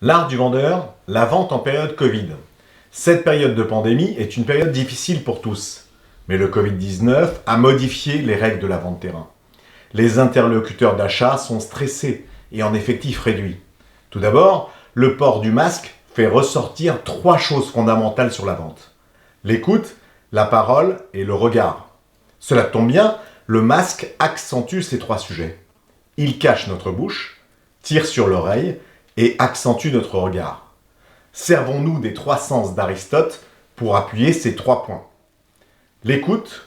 L'art du vendeur, la vente en période Covid. Cette période de pandémie est une période difficile pour tous. Mais le Covid-19 a modifié les règles de la vente terrain. Les interlocuteurs d'achat sont stressés et en effectif réduit. Tout d'abord, le port du masque fait ressortir 3 choses fondamentales sur la vente. L'écoute, la parole et le regard. Cela tombe bien, le masque accentue ces 3 sujets. Il cache notre bouche, tire sur l'oreille et accentue notre regard. Servons-nous des 3 sens d'Aristote pour appuyer ces 3 points. L'écoute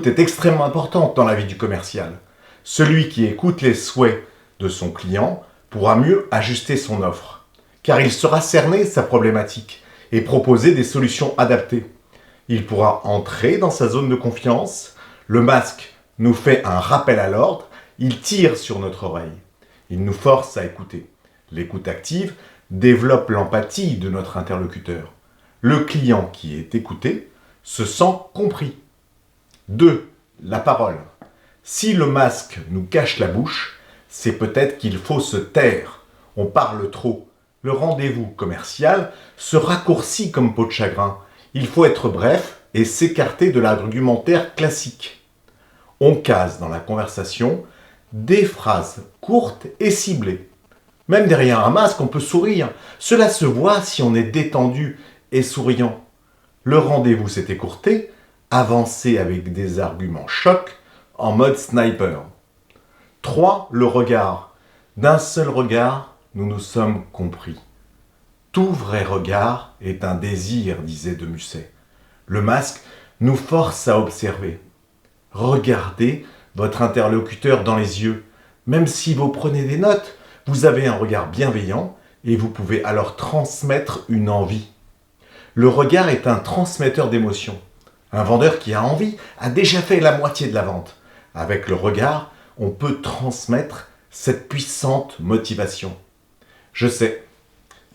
est extrêmement importante dans la vie du commercial. Celui qui écoute les souhaits de son client pourra mieux ajuster son offre, car il saura cerner sa problématique et proposer des solutions adaptées. Il pourra entrer dans sa zone de confiance. Le masque nous fait un rappel à l'ordre, il tire sur notre oreille. Il nous force à écouter. L'écoute active développe l'empathie de notre interlocuteur. Le client qui est écouté se sent compris. 2. La parole. Si le masque nous cache la bouche, c'est peut-être qu'il faut se taire. On parle trop. Le rendez-vous commercial se raccourcit comme peau de chagrin. Il faut être bref et s'écarter de l'argumentaire classique. On case dans la conversation des phrases courtes et ciblées. Même derrière un masque, on peut sourire. Cela se voit si on est détendu et souriant. Le rendez-vous s'est écourté, avancez avec des arguments chocs en mode sniper. 3. Le regard. D'un seul regard, nous nous sommes compris. Tout vrai regard est un désir, disait de Musset. Le masque nous force à observer. Regardez votre interlocuteur dans les yeux. Même si vous prenez des notes, vous avez un regard bienveillant et vous pouvez alors transmettre une envie. Le regard est un transmetteur d'émotions. Un vendeur qui a envie a déjà fait la moitié de la vente. Avec le regard, on peut transmettre cette puissante motivation. Je sais,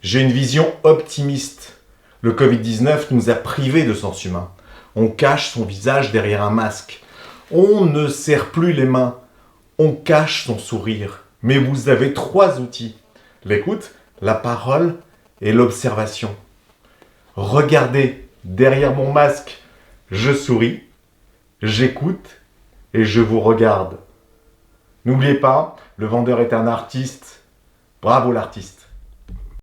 j'ai une vision optimiste. Le Covid-19 nous a privés de sens humain. On cache son visage derrière un masque. On ne serre plus les mains. On cache son sourire. Mais vous avez 3 outils. L'écoute, la parole et l'observation. Regardez, derrière mon masque, je souris, j'écoute et je vous regarde. N'oubliez pas, le vendeur est un artiste. Bravo l'artiste.